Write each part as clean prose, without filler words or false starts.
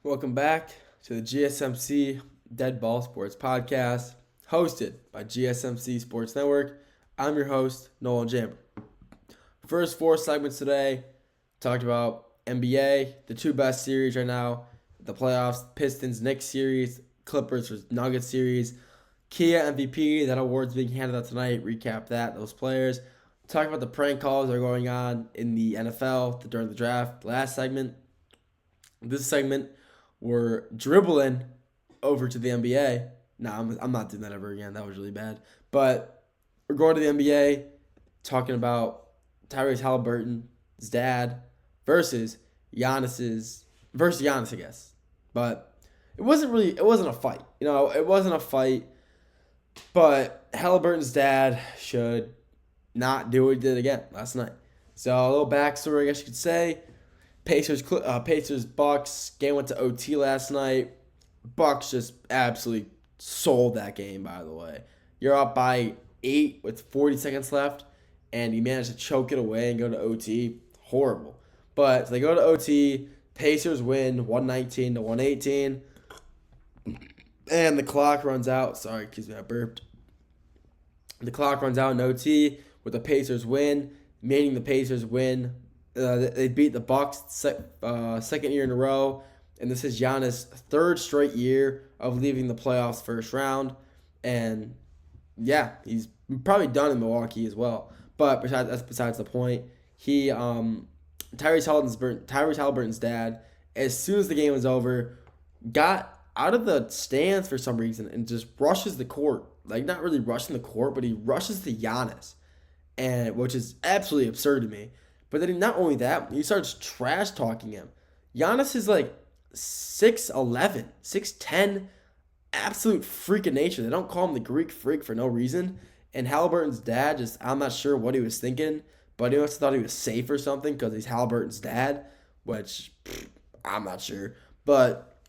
Welcome back to the GSMC Dead Ball Sports Podcast, hosted by GSMC Sports Network. I'm your host, Nolan Jamber. First four segments today talked about NBA, the two best series right now, the playoffs, Pistons Knicks series, Clippers vs Nuggets series, Kia MVP, that award's being handed out tonight. Recap that, those players. Talk about the prank calls that are going on in the NFL during the draft. Last segment. This segment, we're dribbling over to the NBA. No, I'm not doing that ever again. That was really bad. But we're going to the NBA, talking about Tyrese Haliburton's dad versus Giannis, I guess. But it wasn't a fight. It wasn't a fight. But Haliburton's dad should not do what he did again last night. So a little backstory, I guess you could say. Pacers Bucks game went to OT last night. Bucks just absolutely sold that game. By the way, you're up by 8 with 40 seconds left, and you managed to choke it away and go to OT. Horrible. But they go to OT. Pacers win 119-118, and the clock runs out. Sorry, excuse me, I burped. The clock runs out in OT with the Pacers win, meaning the Pacers win. They beat the Bucks second year in a row, and this is Giannis' third straight year of leaving the playoffs first round. And yeah, he's probably done in Milwaukee as well. But that's besides the point. Tyrese Haliburton's dad, as soon as the game was over, got out of the stands for some reason and just rushes the court. Like, not really rushing the court, but he rushes to Giannis, and which is absolutely absurd to me. But then not only that, he starts trash talking him. Giannis is like 6'11", 6'10", absolute freak of nature. They don't call him the Greek freak for no reason. And Haliburton's dad, I'm not sure what he was thinking, but he must have thought he was safe or something because he's Haliburton's dad, which I'm not sure. But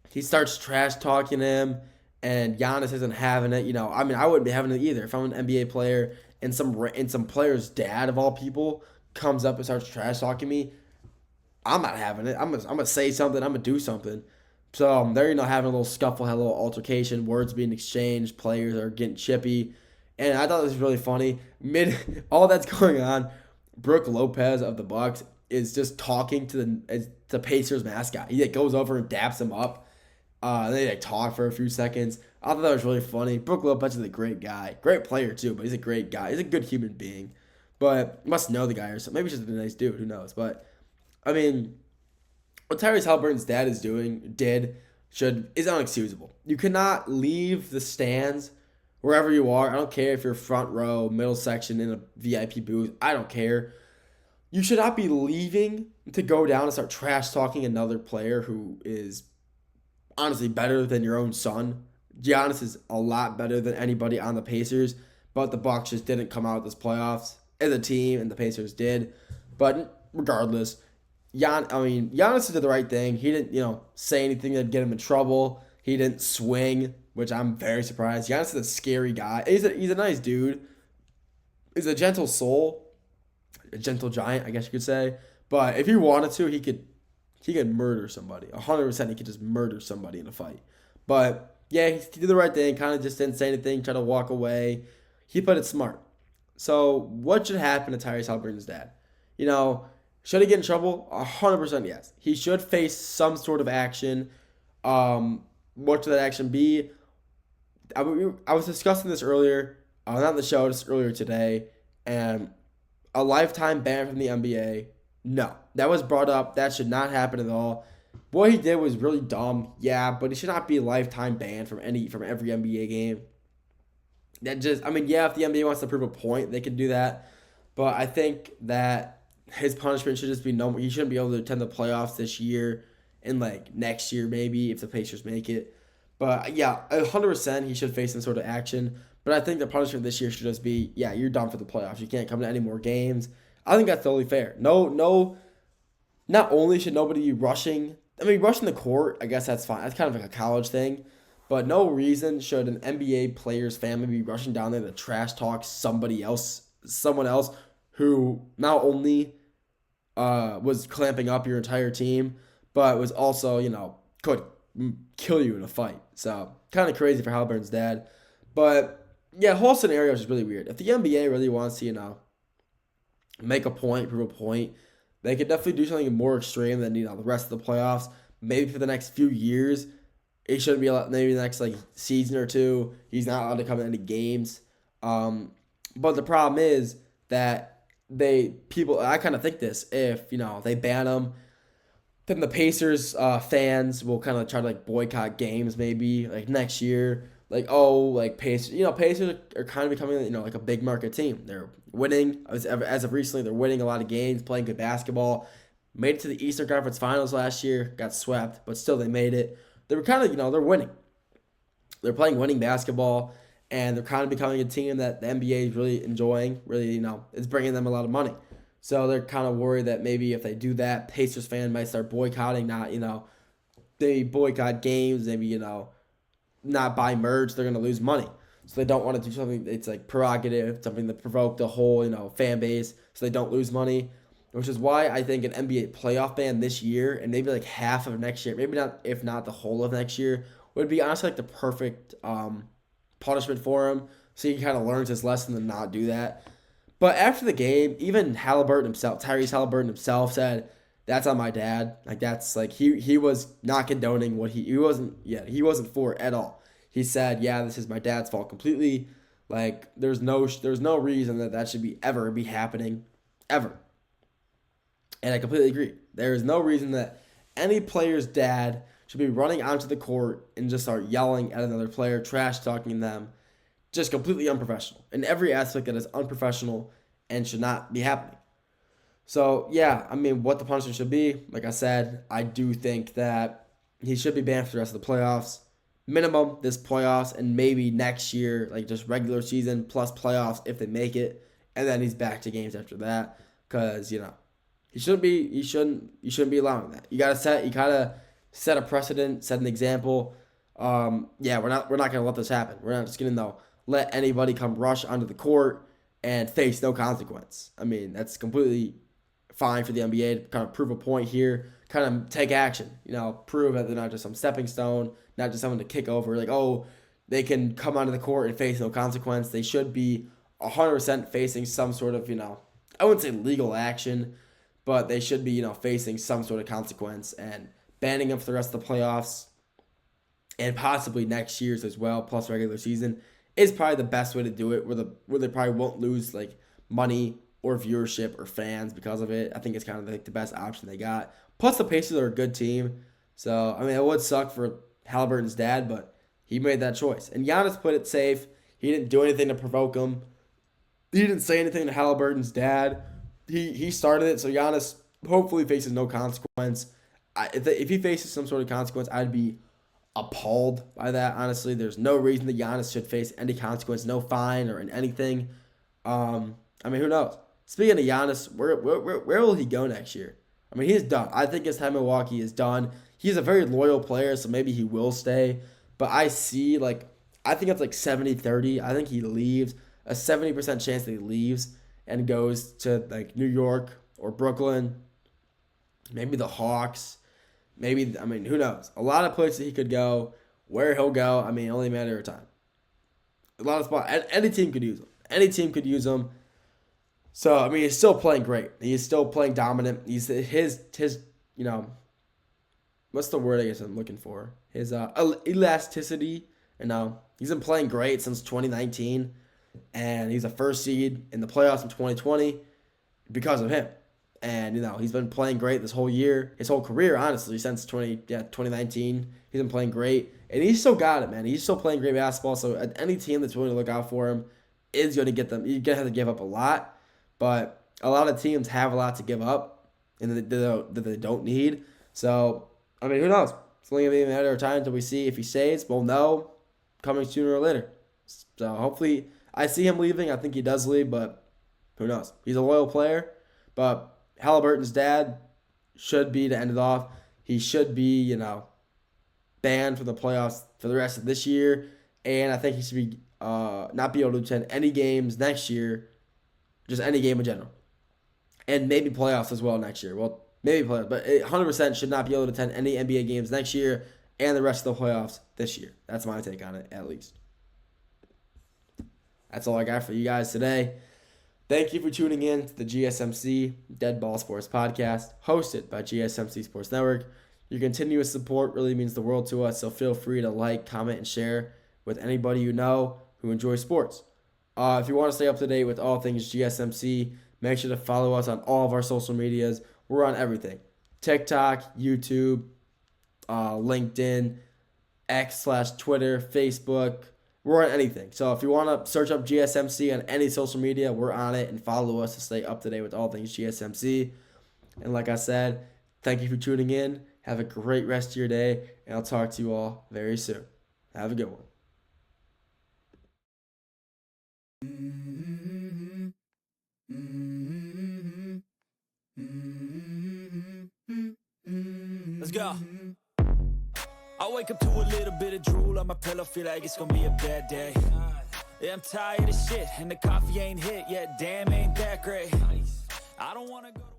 he starts trash talking him, and Giannis isn't having it. I wouldn't be having it either. If I'm an NBA player and some player's dad of all people comes up and starts trash talking me, I'm not having it. I'm gonna say something. I'm gonna do something. So there, having a little scuffle, had a little altercation, words being exchanged, players are getting chippy, and I thought this was really funny. Mid all that's going on, Brooke Lopez of the Bucks is just talking to the Pacers mascot. He goes over and daps him up. They talk for a few seconds. I thought that was really funny. Brooke Lopez is a great guy, great player too, but he's a great guy. He's a good human being. But must know the guy or something. Maybe he's just a nice dude. Who knows? But I mean, what Tyrese Haliburton's dad is is unexcusable. You cannot leave the stands wherever you are. I don't care if you're front row, middle section, in a VIP booth. I don't care. You should not be leaving to go down and start trash talking another player who is honestly better than your own son. Giannis is a lot better than anybody on the Pacers, but the Bucks just didn't come out this playoffs as a team, and the Pacers did. But regardless, Giannis did the right thing. He didn't, say anything that'd get him in trouble. He didn't swing, which I'm very surprised. Giannis is a scary guy. He's a nice dude. He's a gentle soul, a gentle giant, I guess you could say. But if he wanted to, he could murder somebody. 100%, he could just murder somebody in a fight. But yeah, he did the right thing. Kind of just didn't say anything. Tried to walk away. He played it smart. So what should happen to Tyrese Haliburton's dad? Should he get in trouble? 100% yes. He should face some sort of action. What should that action be? I was discussing this earlier, not on the show, just earlier today, and a lifetime ban from the NBA. No, that was brought up. That should not happen at all. What he did was really dumb, yeah, but he should not be a lifetime ban from every NBA game. If the NBA wants to prove a point, they can do that. But I think that his punishment should just be no. He shouldn't be able to attend the playoffs this year and next year maybe if the Pacers make it. But yeah, 100% he should face some sort of action. But I think the punishment this year should just be, yeah, you're done for the playoffs. You can't come to any more games. I think that's totally fair. No. Not only should nobody be rushing the court, I guess that's fine. That's kind of like a college thing. But no reason should an NBA player's family be rushing down there to trash talk someone else who not only was clamping up your entire team, but was also, could kill you in a fight. So kind of crazy for Haliburton's dad. But yeah, whole scenario is just really weird. If the NBA really wants to, make a point, prove a point, they could definitely do something more extreme than, the rest of the playoffs. Maybe for the next few years, it shouldn't be allowed, maybe the next like season or two, he's not allowed to come into games. But the problem is that I kind of think this, if, they ban him, then the Pacers fans will kind of try to like boycott games maybe like next year. Like, oh, like Pacers, Pacers are kind of becoming, like a big market team. They're winning as of recently. They're winning a lot of games, playing good basketball. Made it to the Eastern Conference Finals last year, got swept, but still they made it. They were kind of, they're winning. They're playing winning basketball, and they're kind of becoming a team that the NBA is really enjoying. Really, it's bringing them a lot of money. So they're kind of worried that maybe if they do that, Pacers fan might start boycotting, not, they boycott games, maybe, not buy merch, they're going to lose money. So they don't want to do something that's like prerogative, something that provoke the whole, fan base so they don't lose money, which is why I think an NBA playoff ban this year and maybe like half of next year, maybe not, if not the whole of next year, would be honestly like the perfect punishment for him. So he kind of learns his lesson to not do that. But after the game, even Haliburton himself, Tyrese Haliburton himself said, "That's on my dad." Like that's like he was not condoning what he wasn't for it at all. He said, "Yeah, this is my dad's fault completely." Like there's no reason that should ever be happening, ever. And I completely agree. There is no reason that any player's dad should be running onto the court and just start yelling at another player, trash talking them. Just completely unprofessional in every aspect that is unprofessional and should not be happening. So, yeah, I mean, what the punishment should be, like I said, I do think that he should be banned for the rest of the playoffs. Minimum this playoffs and maybe next year, like just regular season plus playoffs if they make it. And then he's back to games after that. Because, you shouldn't be allowing that. You gotta set a precedent, set an example. We're not gonna let this happen. We're not just gonna let anybody come rush onto the court and face no consequence. I mean, that's completely fine for the NBA to kind of prove a point here, kind of take action, prove that they're not just some stepping stone, not just someone to kick over. Like, oh, they can come onto the court and face no consequence. They should be 100% facing some sort of, I wouldn't say legal action, but they should be, facing some sort of consequence, and banning them for the rest of the playoffs and possibly next year's as well, plus regular season, is probably the best way to do it, where they probably won't lose like money or viewership or fans because of it. I think it's kind of like the best option they got. Plus the Pacers are a good team, so I mean it would suck for Haliburton's dad, but he made that choice. And Giannis put it safe. He didn't do anything to provoke him. He didn't say anything to Haliburton's dad. He started it, so Giannis hopefully faces no consequence. If he faces some sort of consequence, I'd be appalled by that. Honestly, there's no reason that Giannis should face any consequence, no fine or anything. I mean, who knows? Speaking of Giannis, where will he go next year? I mean, he's done. I think his time in Milwaukee is done. He's a very loyal player, so maybe he will stay. But I think it's like 70-30. I think he leaves. A 70% chance that he leaves and goes to like New York or Brooklyn, maybe the Hawks. Maybe, I mean, who knows? A lot of places he could go. Where he'll go, I mean, only a matter of time. A lot of spots. Any team could use him. Any team could use him. So, I mean, he's still playing great. He's still playing dominant. He's his what's the word I guess I'm looking for? His elasticity. He's been playing great since 2019. And he's a first seed in the playoffs in 2020 because of him. And, he's been playing great this whole year, his whole career, honestly, since 2019. He's been playing great. And he's still got it, man. He's still playing great basketball. So any team that's willing to look out for him is going to get them. You're going to have to give up a lot. But a lot of teams have a lot to give up and that they don't need. So, I mean, who knows? It's only going to be a matter of time until we see if he stays. We'll know coming sooner or later. So, hopefully, I see him leaving. I think he does leave, but who knows? He's a loyal player. But Haliburton's dad should be, to end it off, he should be, banned from the playoffs for the rest of this year. And I think he should be not be able to attend any games next year, just any game in general. And maybe playoffs as well next year. Well, maybe play, but it 100% should not be able to attend any NBA games next year and the rest of the playoffs this year. That's my take on it, at least. That's all I got for you guys today. Thank you for tuning in to the GSMC Dead Ball Sports Podcast, hosted by GSMC Sports Network. Your continuous support really means the world to us, so feel free to like, comment, and share with anybody you know who enjoys sports. If you want to stay up to date with all things GSMC, make sure to follow us on all of our social medias. We're on everything. TikTok, YouTube, LinkedIn, X/Twitter, Facebook. We're on anything. So if you want to search up GSMC on any social media, we're on it, and follow us to stay up to date with all things GSMC. And like I said, thank you for tuning in. Have a great rest of your day, and I'll talk to you all very soon. Have a good one. Let's go. I wake up to a little bit of drool on my pillow, feel like it's gonna be a bad day. Yeah, I'm tired of shit, and the coffee ain't hit yet, damn, ain't that great. I don't wanna go to